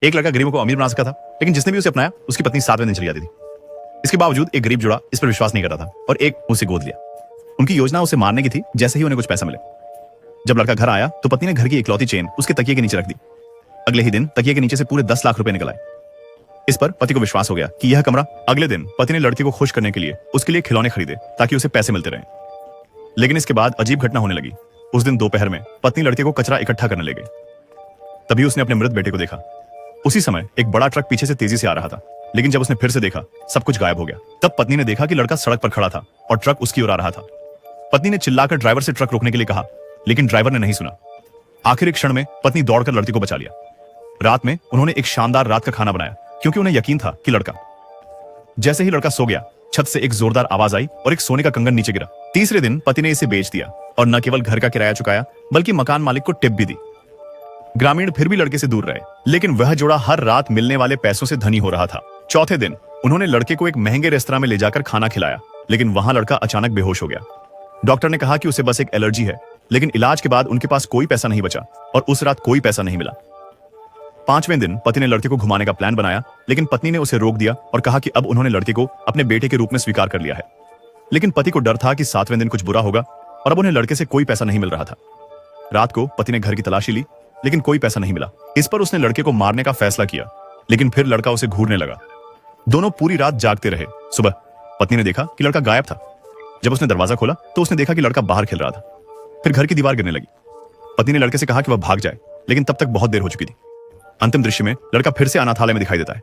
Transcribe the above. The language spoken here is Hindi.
एक लड़का गरीबों को अमीर बना सका था, लेकिन जिसने भी उसे अपनाया उसकी पत्नी 7वें दिन चली जाती थी। इसके बावजूद एक गरीब जुड़ा इस पर विश्वास नहीं कर रहा था और एक उसे गोद लिया। उनकी योजना उसे मारने की थी जैसे ही उन्हें कुछ पैसा मिले। जब लड़का घर आया तो पत्नी ने घर की इकलौती चेन उसके तकिए के नीचे रख दी। अगले ही दिन तकिए के नीचे से पूरे 10 लाख रुपए निकल आए। इस पर पति को विश्वास हो गया कि यह कमरा। अगले दिन पति ने लड़की को खुश करने के लिए उसके लिए खिलौने खरीदे ताकि उसे पैसे मिलते रहें। लेकिन इसके बाद अजीब घटना होने लगी। उस दिन दोपहर में पत्नी लड़के को कचरा इकट्ठा करने ले गई। तभी उसने अपने मृत बेटे को देखा। उसी समय एक बड़ा ट्रक पीछे से तेजी से आ रहा था, लेकिन जब उसने फिर से देखा सब कुछ गायब हो गया। तब पत्नी ने देखा कि लड़का सड़क पर खड़ा था और ट्रक उसकी ओर आ रहा था। पत्नी ने चिल्लाकर ड्राइवर से ट्रक रोकने के लिए कहा, लेकिन ड्राइवर ने नहीं सुना। आखिर एक क्षण में पत्नी दौड़कर लड़की को बचा लिया। रात में उन्होंने एक शानदार रात का खाना बनाया क्योंकि उन्हें यकीन था कि लड़का। जैसे ही लड़का सो गया, छत से एक जोरदार आवाज आई और एक सोने का कंगन नीचे गिरा। तीसरे दिन पति ने इसे बेच दिया और न केवल घर का किराया चुकाया बल्कि मकान मालिक को टिप भी दी। ग्रामीण फिर भी लड़के से दूर रहे, लेकिन वह जोड़ा हर रात मिलने वाले पैसों से धनी हो रहा था। चौथे दिन उन्होंने लड़के को एक महंगे रेस्तरां में ले जाकर खाना खिलाया, लेकिन वहां लड़का अचानक बेहोश हो गया। डॉक्टर ने कहा कि उसे बस एक एलर्जी है, लेकिन इलाज के बाद उनके पास कोई पैसा नहीं बचा और उस रात कोई पैसा नहीं मिला। 5वें दिन पति ने लड़के को घुमाने का प्लान बनाया, लेकिन पत्नी ने उसे रोक दिया और कहा कि अब उन्होंने लड़के को अपने बेटे के रूप में स्वीकार कर लिया है। लेकिन पति को डर था कि 7वें दिन कुछ बुरा होगा और अब उन्हें लड़के से कोई पैसा नहीं मिल रहा था। रात को पति ने घर की तलाशी ली, लेकिन कोई पैसा नहीं मिला। इस पर उसने लड़के को मारने का फैसला किया, लेकिन फिर लड़का उसे घूरने लगा। दोनों पूरी रात जागते रहे। सुबह पत्नी ने देखा कि लड़का गायब था। जब उसने दरवाजा खोला तो उसने देखा कि लड़का बाहर खेल रहा था। फिर घर की दीवार गिरने लगी। पत्नी ने लड़के से कहा कि वह भाग जाए, लेकिन तब तक बहुत देर हो चुकी थी। अंतिम दृश्य में लड़का फिर से अनाथालय में दिखाई देता है।